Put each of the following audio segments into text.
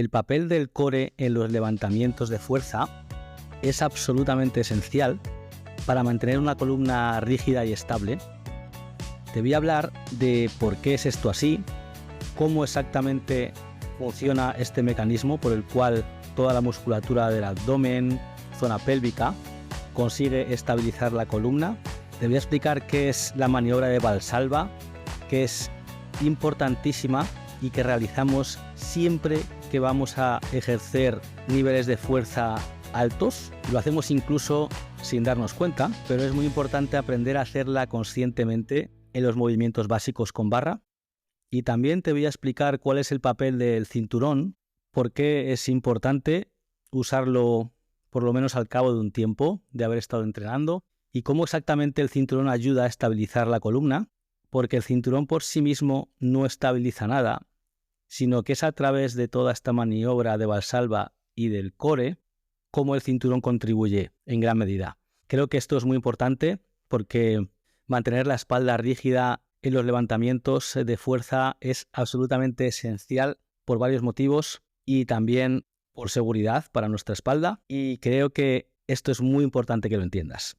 El papel del core en los levantamientos de fuerza es absolutamente esencial para mantener una columna rígida y estable. Te voy a hablar de por qué es esto así, cómo exactamente funciona este mecanismo por el cual toda la musculatura del abdomen, zona pélvica, consigue estabilizar la columna. Te voy a explicar qué es la maniobra de Valsalva, que es importantísima y que realizamos siempre que vamos a ejercer niveles de fuerza altos. Lo hacemos incluso sin darnos cuenta, pero es muy importante aprender a hacerla conscientemente en los movimientos básicos con barra. Y también te voy a explicar cuál es el papel del cinturón, por qué es importante usarlo por lo menos al cabo de un tiempo de haber estado entrenando, y cómo exactamente el cinturón ayuda a estabilizar la columna, porque el cinturón por sí mismo no estabiliza nada, sino que es a través de toda esta maniobra de Valsalva y del core cómo el cinturón contribuye en gran medida. Creo que esto es muy importante porque mantener la espalda rígida en los levantamientos de fuerza es absolutamente esencial por varios motivos y también por seguridad para nuestra espalda, y creo que esto es muy importante que lo entiendas.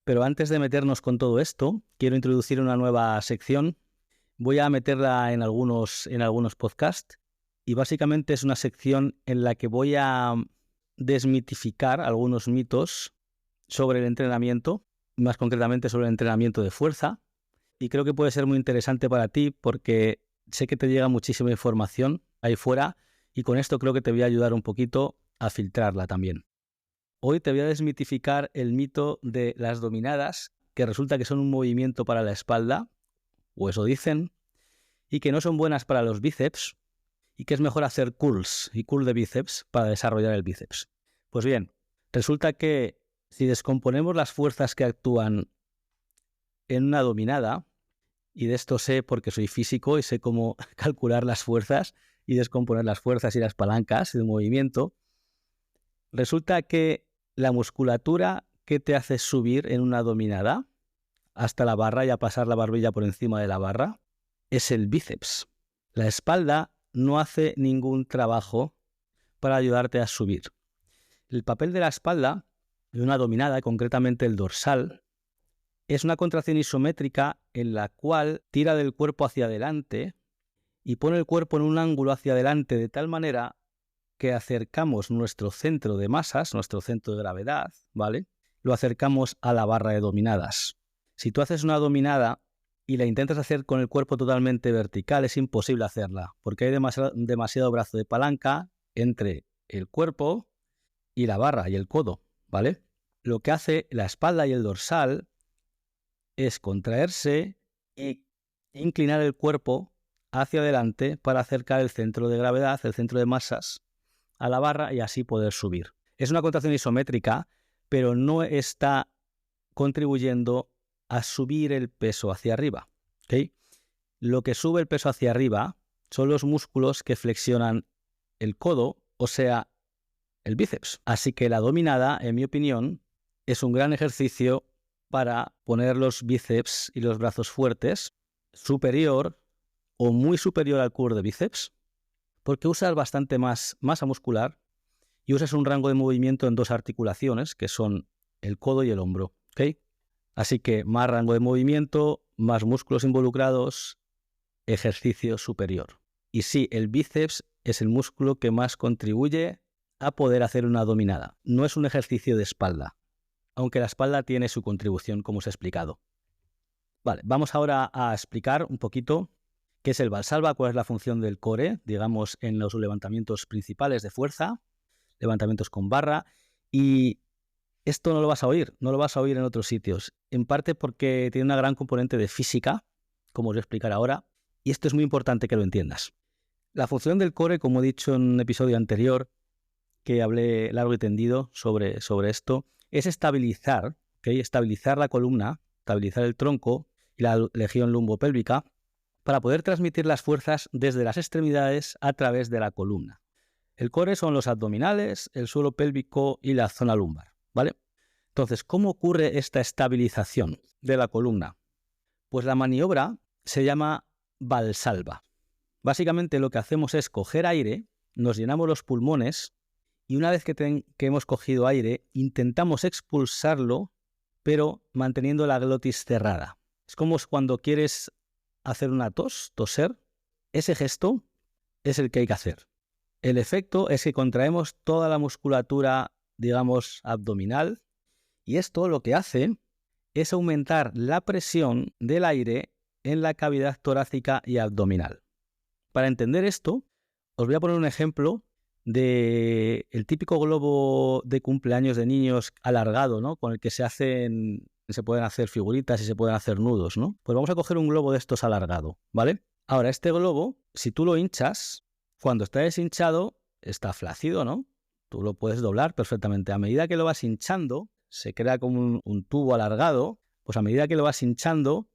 Pero antes de meternos con todo esto, quiero introducir una nueva sección. Voy a meterla en algunos podcasts y básicamente es una sección en la que voy a desmitificar algunos mitos sobre el entrenamiento, más concretamente sobre el entrenamiento de fuerza, y creo que puede ser muy interesante para ti porque sé que te llega muchísima información ahí fuera y con esto creo que te voy a ayudar un poquito a filtrarla también. Hoy te voy a desmitificar el mito de las dominadas, que resulta que son un movimiento para la espalda, o eso dicen, y que no son buenas para los bíceps, y que es mejor hacer curls y curl de bíceps para desarrollar el bíceps. Pues bien, resulta que si descomponemos las fuerzas que actúan en una dominada, y de esto sé porque soy físico y sé cómo calcular las fuerzas y descomponer las fuerzas y las palancas de movimiento, resulta que la musculatura que te hace subir en una dominada hasta la barra y a pasar la barbilla por encima de la barra es el bíceps. La espalda no hace ningún trabajo para ayudarte a subir. El papel de la espalda, de una dominada, concretamente el dorsal, es una contracción isométrica en la cual tira del cuerpo hacia adelante y pone el cuerpo en un ángulo hacia adelante de tal manera que acercamos nuestro centro de masas, nuestro centro de gravedad, ¿vale? Lo acercamos a la barra de dominadas. Si tú haces una dominada y la intentas hacer con el cuerpo totalmente vertical, es imposible hacerla, porque hay demasiado brazo de palanca entre el cuerpo y la barra y el codo, ¿vale? Lo que hace la espalda y el dorsal es contraerse y inclinar el cuerpo hacia adelante para acercar el centro de gravedad, el centro de masas, a la barra y así poder subir. Es una contracción isométrica, pero no está contribuyendo a subir el peso hacia arriba, ¿okay? Lo que sube el peso hacia arriba son los músculos que flexionan el codo, o sea, el bíceps. Así que la dominada, en mi opinión, es un gran ejercicio para poner los bíceps y los brazos fuertes, superior o muy superior al curl de bíceps, porque usas bastante más masa muscular y usas un rango de movimiento en dos articulaciones, que son el codo y el hombro, ¿ok? Así que más rango de movimiento, más músculos involucrados, ejercicio superior. Y sí, el bíceps es el músculo que más contribuye a poder hacer una dominada. No es un ejercicio de espalda, aunque la espalda tiene su contribución, como os he explicado. Vale, vamos ahora a explicar un poquito qué es el Valsalva, cuál es la función del core, digamos, en los levantamientos principales de fuerza, levantamientos con barra, y esto no lo vas a oír en otros sitios, en parte porque tiene una gran componente de física, como os voy a explicar ahora, y esto es muy importante que lo entiendas. La función del core, como he dicho en un episodio anterior, que hablé largo y tendido sobre esto, es estabilizar, ¿okay? Estabilizar la columna, estabilizar el tronco y la región lumbopélvica para poder transmitir las fuerzas desde las extremidades a través de la columna. El core son los abdominales, el suelo pélvico y la zona lumbar, ¿vale? Entonces, ¿cómo ocurre esta estabilización de la columna? Pues la maniobra se llama Valsalva. Básicamente lo que hacemos es coger aire nos llenamos los pulmones y una vez que hemos cogido aire, intentamos expulsarlo, pero manteniendo la glotis cerrada. Es como cuando quieres hacer una toser. Ese gesto es el que hay que hacer. El efecto es que contraemos toda la musculatura, digamos, abdominal, y esto lo que hace es aumentar la presión del aire en la cavidad torácica y abdominal. Para entender esto, os voy a poner un ejemplo del típico globo de cumpleaños de niños alargado, ¿no? Con el que se pueden hacer figuritas y se pueden hacer nudos, ¿no? Pues vamos a coger un globo de estos alargado, ¿vale? Ahora, este globo, si tú lo hinchas, cuando está deshinchado, está flácido, ¿no? Tú lo puedes doblar perfectamente. A medida que lo vas hinchando, se crea como un tubo alargado. Pues a medida que lo vas hinchando,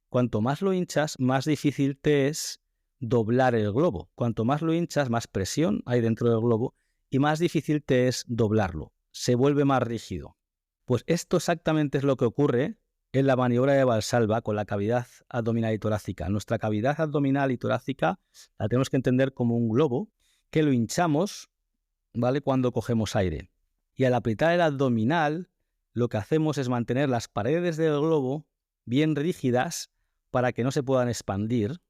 cuanto más lo hinchas, más difícil te es doblar el globo. Cuanto más lo hinchas, más presión hay dentro del globo y más difícil te es doblarlo. Se vuelve más rígido. Pues esto exactamente es lo que ocurre en la maniobra de Valsalva con la cavidad abdominal y torácica. Nuestra cavidad abdominal y torácica la tenemos que entender como un globo que lo hinchamos, ¿vale?, cuando cogemos aire. Y al apretar el abdominal, lo que hacemos es mantener las paredes del globo bien rígidas para que no se puedan expandir.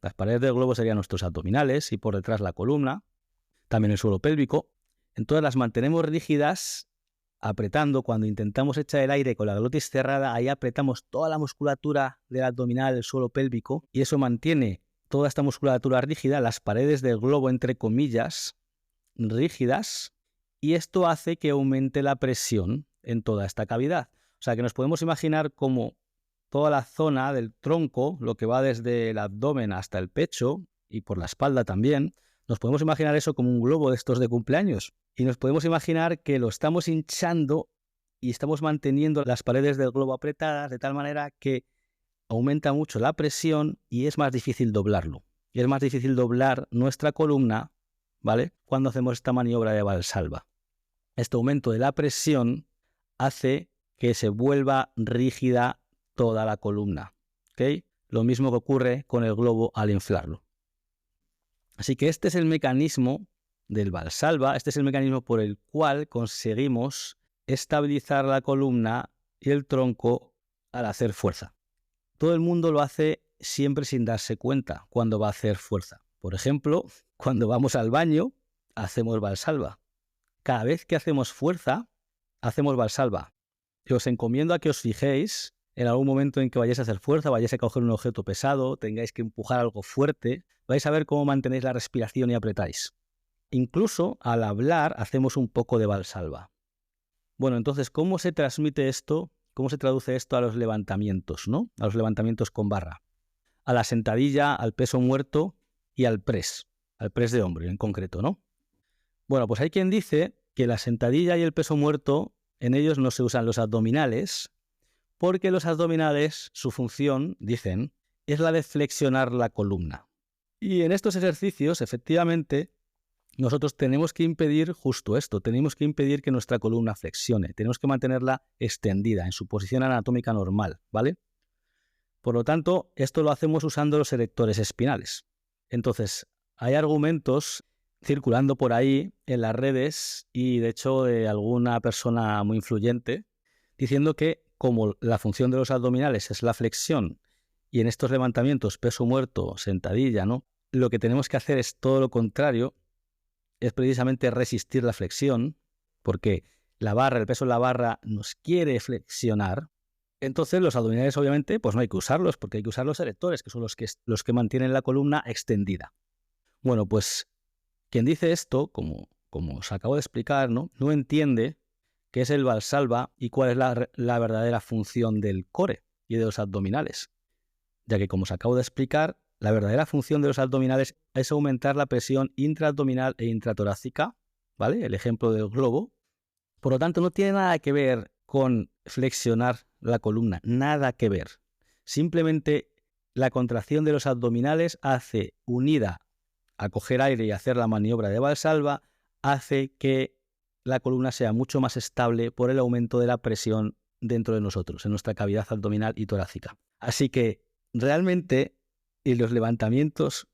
Las paredes del globo serían nuestros abdominales y por detrás la columna, también el suelo pélvico. Entonces las mantenemos rígidas apretando. Cuando intentamos echar el aire con la glotis cerrada, ahí apretamos toda la musculatura del abdominal, el suelo pélvico, y eso mantiene toda esta musculatura rígida, las paredes del globo, entre comillas, rígidas, y esto hace que aumente la presión en toda esta cavidad. O sea que nos podemos imaginar como toda la zona del tronco, lo que va desde el abdomen hasta el pecho y por la espalda también, nos podemos imaginar eso como un globo de estos de cumpleaños. Y nos podemos imaginar que lo estamos hinchando y estamos manteniendo las paredes del globo apretadas de tal manera que aumenta mucho la presión y es más difícil doblarlo. Y es más difícil doblar nuestra columna, ¿vale?, cuando hacemos esta maniobra de Valsalva. Este aumento de la presión hace que se vuelva rígida toda la columna, ¿ok? Lo mismo que ocurre con el globo al inflarlo. Así que este es el mecanismo del Valsalva, este es el mecanismo por el cual conseguimos estabilizar la columna y el tronco al hacer fuerza. Todo el mundo lo hace siempre sin darse cuenta cuando va a hacer fuerza. Por ejemplo, cuando vamos al baño, hacemos Valsalva. Cada vez que hacemos fuerza, hacemos Valsalva. Y os encomiendo a que os fijéis en algún momento en que vayáis a hacer fuerza, vayáis a coger un objeto pesado, tengáis que empujar algo fuerte, vais a ver cómo mantenéis la respiración y apretáis. Incluso al hablar hacemos un poco de Valsalva. Bueno, entonces, ¿cómo se transmite esto? ¿Cómo se traduce esto a los levantamientos, ¿no? A los levantamientos con barra. A la sentadilla, al peso muerto y al press de hombro en concreto, ¿no? Bueno, pues hay quien dice que la sentadilla y el peso muerto, en ellos no se usan los abdominales, porque los abdominales, su función, dicen, es la de flexionar la columna. Y en estos ejercicios, efectivamente, nosotros tenemos que impedir justo esto, tenemos que impedir que nuestra columna flexione, tenemos que mantenerla extendida en su posición anatómica normal, ¿vale? Por lo tanto, esto lo hacemos usando los erectores espinales. Entonces, hay argumentos circulando por ahí en las redes y de hecho de alguna persona muy influyente diciendo que como la función de los abdominales es la flexión y en estos levantamientos peso muerto, sentadilla, ¿no?, lo que tenemos que hacer es todo lo contrario, es precisamente resistir la flexión, porque la barra, el peso en la barra nos quiere flexionar. Entonces los abdominales obviamente pues no hay que usarlos, porque hay que usar los erectores, que son los que mantienen la columna extendida. Bueno, pues quien dice esto, como os acabo de explicar, ¿no?, no entiende qué es el Valsalva y cuál es la verdadera función del core y de los abdominales. Ya que, como os acabo de explicar, la verdadera función de los abdominales es aumentar la presión intraabdominal e intratorácica, ¿vale? El ejemplo del globo. Por lo tanto, no tiene nada que ver con flexionar la columna, nada que ver. Simplemente la contracción de los abdominales hace, unida a coger aire y hacer la maniobra de Valsalva, hace que la columna sea mucho más estable por el aumento de la presión dentro de nosotros, en nuestra cavidad abdominal y torácica. Así que realmente en los levantamientos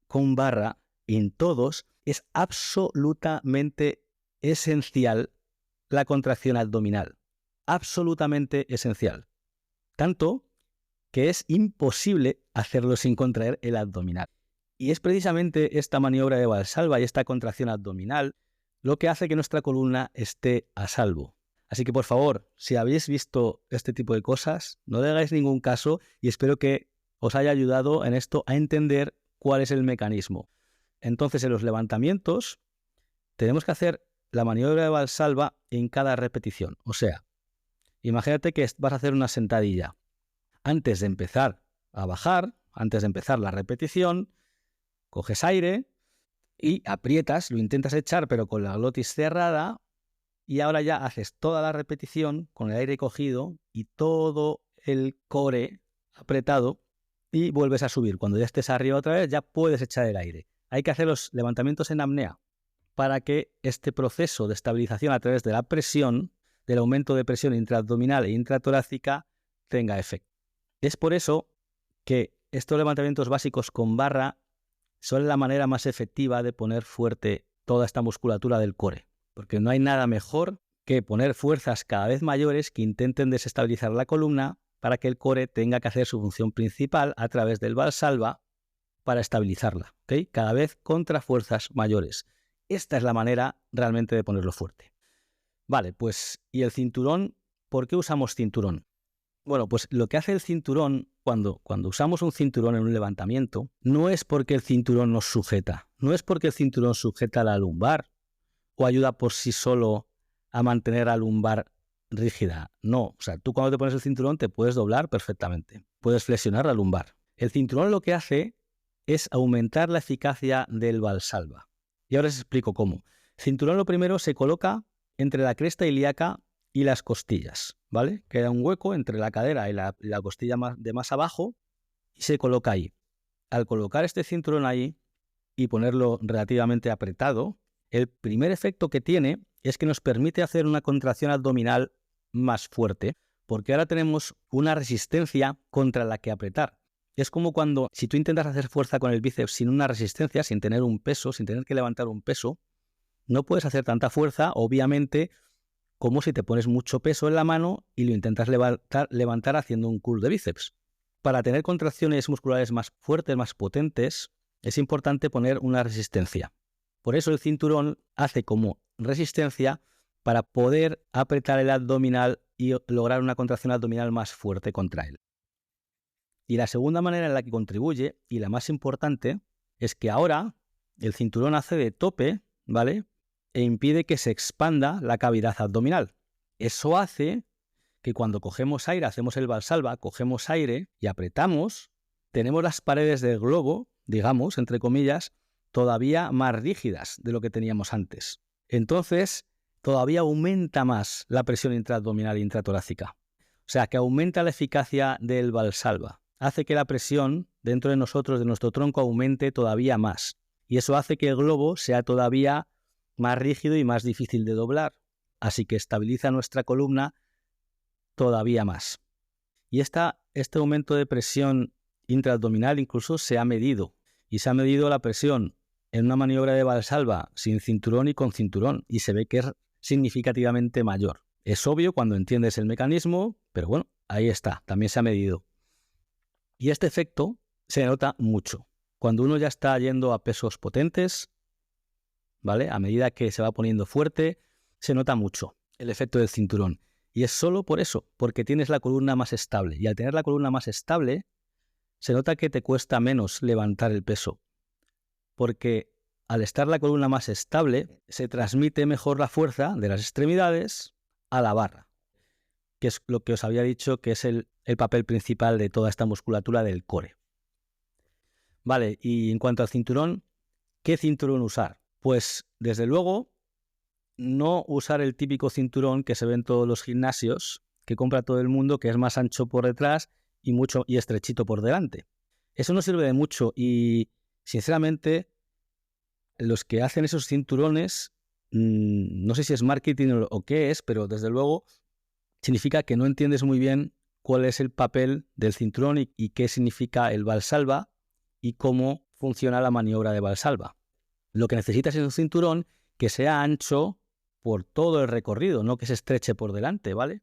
con barra en todos, es absolutamente esencial la contracción abdominal. Absolutamente esencial. Tanto que es imposible hacerlo sin contraer el abdominal. Y es precisamente esta maniobra de Valsalva y esta contracción abdominal lo que hace que nuestra columna esté a salvo. Así que por favor, si habéis visto este tipo de cosas, no le hagáis ningún caso y espero que os haya ayudado en esto a entender cuál es el mecanismo. Entonces, en los levantamientos tenemos que hacer la maniobra de Valsalva en cada repetición. O sea, imagínate que vas a hacer una sentadilla. Antes de empezar a bajar, antes de empezar la repetición, coges aire y aprietas, lo intentas echar pero con la glotis cerrada y ahora ya haces toda la repetición con el aire cogido y todo el core apretado y vuelves a subir. Cuando ya estés arriba otra vez ya puedes echar el aire. Hay que hacer los levantamientos en apnea para que este proceso de estabilización a través de la presión, del aumento de presión intraabdominal e intratorácica, tenga efecto. Es por eso que estos levantamientos básicos con barra son la manera más efectiva de poner fuerte toda esta musculatura del core, porque no hay nada mejor que poner fuerzas cada vez mayores que intenten desestabilizar la columna para que el core tenga que hacer su función principal a través del Valsalva para estabilizarla, ¿ok? Cada vez contra fuerzas mayores. Esta es la manera realmente de ponerlo fuerte. Vale, pues, ¿y el cinturón? ¿Por qué usamos cinturón? Bueno, pues lo que hace el cinturón, cuando usamos un cinturón en un levantamiento, no es porque el cinturón nos sujeta, no es porque el cinturón sujeta la lumbar o ayuda por sí solo a mantener la lumbar rígida. No, o sea, tú cuando te pones el cinturón te puedes doblar perfectamente, puedes flexionar la lumbar. El cinturón lo que hace es aumentar la eficacia del Valsalva. Y ahora os explico cómo. El cinturón lo primero se coloca entre la cresta ilíaca y las costillas, ¿vale? Queda un hueco entre la cadera y la costilla de más abajo y se coloca ahí. Al colocar este cinturón ahí y ponerlo relativamente apretado, el primer efecto que tiene es que nos permite hacer una contracción abdominal más fuerte, porque ahora tenemos una resistencia contra la que apretar. Es como cuando, si tú intentas hacer fuerza con el bíceps sin una resistencia, sin tener un peso, sin tener que levantar un peso, no puedes hacer tanta fuerza, obviamente, como si te pones mucho peso en la mano y lo intentas levantar haciendo un curl de bíceps. Para tener contracciones musculares más fuertes, más potentes, es importante poner una resistencia. Por eso el cinturón hace como resistencia para poder apretar el abdominal y lograr una contracción abdominal más fuerte contra él. Y la segunda manera en la que contribuye, y la más importante, es que ahora el cinturón hace de tope, ¿vale? E impide que se expanda la cavidad abdominal. Eso hace que cuando cogemos aire, hacemos el Valsalva, cogemos aire y apretamos, tenemos las paredes del globo, digamos, entre comillas, todavía más rígidas de lo que teníamos antes. Entonces, todavía aumenta más la presión intraabdominal e intratorácica. O sea, que aumenta la eficacia del Valsalva. Hace que la presión dentro de nosotros, de nuestro tronco, aumente todavía más. Y eso hace que el globo sea todavía más rígido y más difícil de doblar. Así que estabiliza nuestra columna todavía más. Y este aumento de presión intraabdominal incluso se ha medido. Y se ha medido la presión en una maniobra de Valsalva sin cinturón y con cinturón. Y se ve que es significativamente mayor. Es obvio cuando entiendes el mecanismo, pero bueno, ahí está, también se ha medido. Y este efecto se nota mucho. Cuando uno ya está yendo a pesos potentes, ¿vale? A medida que se va poniendo fuerte, se nota mucho el efecto del cinturón. Y es solo por eso, porque tienes la columna más estable. Y al tener la columna más estable, se nota que te cuesta menos levantar el peso. Porque al estar la columna más estable, se transmite mejor la fuerza de las extremidades a la barra, que es lo que os había dicho que es el papel principal de toda esta musculatura del core. Vale, y en cuanto al cinturón, ¿qué cinturón usar? Pues desde luego no usar el típico cinturón que se ve en todos los gimnasios, que compra todo el mundo, que es más ancho por detrás y estrechito por delante. Eso no sirve de mucho y, sinceramente, los que hacen esos cinturones, no sé si es marketing o qué es, pero desde luego significa que no entiendes muy bien cuál es el papel del cinturón y qué significa el Valsalva y cómo funciona la maniobra de Valsalva. Lo que necesitas es un cinturón que sea ancho por todo el recorrido, no que se estreche por delante, ¿vale?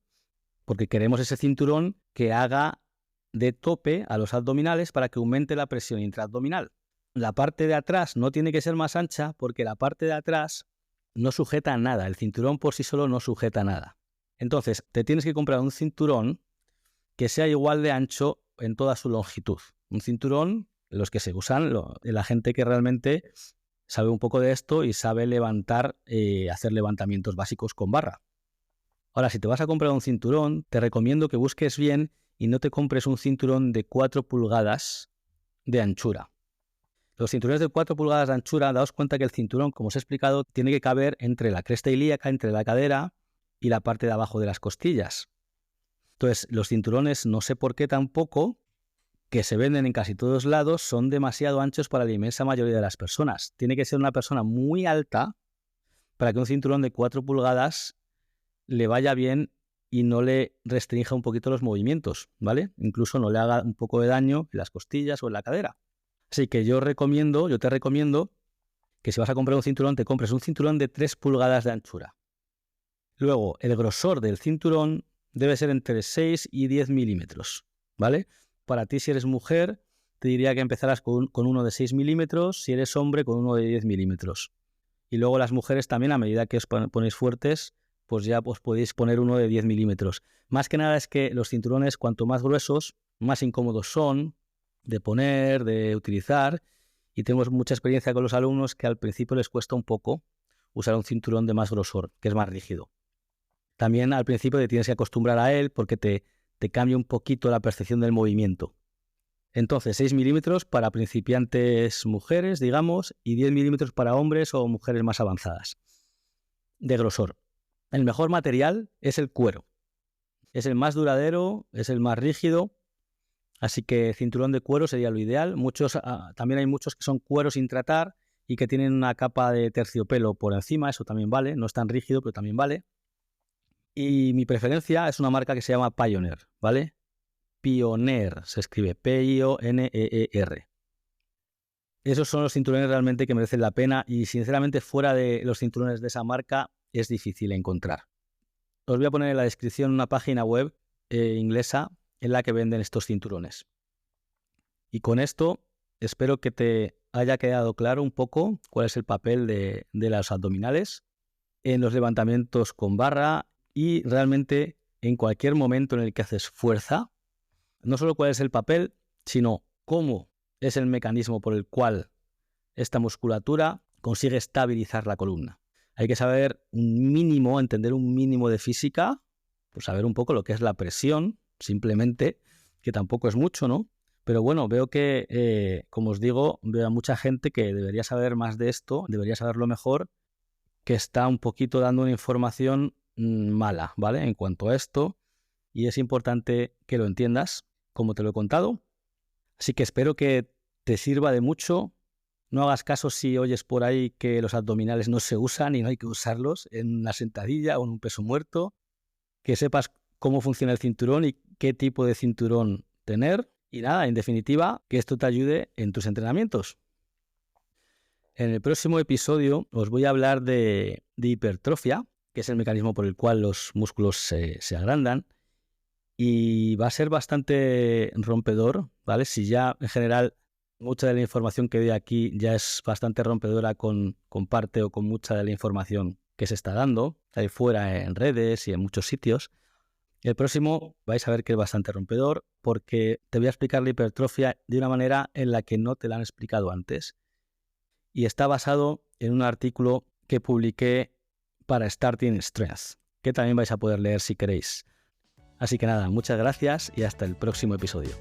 Porque queremos ese cinturón que haga de tope a los abdominales para que aumente la presión intraabdominal. La parte de atrás no tiene que ser más ancha porque la parte de atrás no sujeta nada. El cinturón por sí solo no sujeta nada. Entonces, te tienes que comprar un cinturón que sea igual de ancho en toda su longitud. Un cinturón, los que se usan, la gente que realmente sabe un poco de esto y sabe levantar, hacer levantamientos básicos con barra. Ahora, si te vas a comprar un cinturón, te recomiendo que busques bien y no te compres un cinturón de 4 pulgadas de anchura. Los cinturones de 4 pulgadas de anchura, daos cuenta que el cinturón, como os he explicado, tiene que caber entre la cresta ilíaca, entre la cadera y la parte de abajo de las costillas. Entonces, los cinturones, no sé por qué tampoco, que se venden en casi todos lados, son demasiado anchos para la inmensa mayoría de las personas. Tiene que ser una persona muy alta para que un cinturón de 4 pulgadas le vaya bien y no le restrinja un poquito los movimientos, ¿vale? Incluso no le haga un poco de daño en las costillas o en la cadera. Así que yo te recomiendo que si vas a comprar un cinturón, te compres un cinturón de 3 pulgadas de anchura. Luego, el grosor del cinturón debe ser entre 6 y 10 milímetros, ¿vale? Para ti, si eres mujer, te diría que empezarás con uno de 6 milímetros, si eres hombre, con uno de 10 milímetros. Y luego las mujeres también, a medida que os ponéis fuertes, pues ya os podéis poner uno de 10 milímetros. Más que nada es que los cinturones, cuanto más gruesos, más incómodos son de poner, de utilizar, y tenemos mucha experiencia con los alumnos que al principio les cuesta un poco usar un cinturón de más grosor, que es más rígido. También al principio te tienes que acostumbrar a él porque te cambia un poquito la percepción del movimiento. Entonces, 6 milímetros para principiantes mujeres, digamos, y 10 milímetros para hombres o mujeres más avanzadas de grosor. El mejor material es el cuero. Es el más duradero, es el más rígido, así que cinturón de cuero sería lo ideal. También hay muchos que son cuero sin tratar y que tienen una capa de terciopelo por encima, eso también vale, no es tan rígido, pero también vale. Y mi preferencia es una marca que se llama Pioneer, ¿vale? Pioneer, se escribe Pioneer. Esos son los cinturones realmente que merecen la pena y sinceramente fuera de los cinturones de esa marca es difícil encontrar. Os voy a poner en la descripción una página web inglesa en la que venden estos cinturones. Y con esto espero que te haya quedado claro un poco cuál es el papel de los abdominales en los levantamientos con barra y realmente en cualquier momento en el que haces fuerza. No solo cuál es el papel, sino cómo es el mecanismo por el cual esta musculatura consigue estabilizar la columna. Hay que saber entender un mínimo de física, pues saber un poco lo que es la presión, simplemente, que tampoco es mucho, ¿no? Pero bueno, veo que, como os digo, veo a mucha gente que debería saber más de esto, debería saberlo mejor, que está un poquito dando una información mala, ¿vale? En cuanto a esto, y es importante que lo entiendas, como te lo he contado. Así que espero que te sirva de mucho. No hagas caso si oyes por ahí que los abdominales no se usan y no hay que usarlos en una sentadilla o en un peso muerto. Que sepas cómo funciona el cinturón y qué tipo de cinturón tener. Y nada, en definitiva, que esto te ayude en tus entrenamientos. En el próximo episodio os voy a hablar de hipertrofia, que es el mecanismo por el cual los músculos se agrandan. Y va a ser bastante rompedor, ¿vale? Si ya en general mucha de la información que doy aquí ya es bastante rompedora con parte o con mucha de la información que se está dando ahí fuera en redes y en muchos sitios. El próximo vais a ver que es bastante rompedor porque te voy a explicar la hipertrofia de una manera en la que no te la han explicado antes. Y está basado en un artículo que publiqué para Starting Strength, que también vais a poder leer si queréis. Así que nada, muchas gracias y hasta el próximo episodio.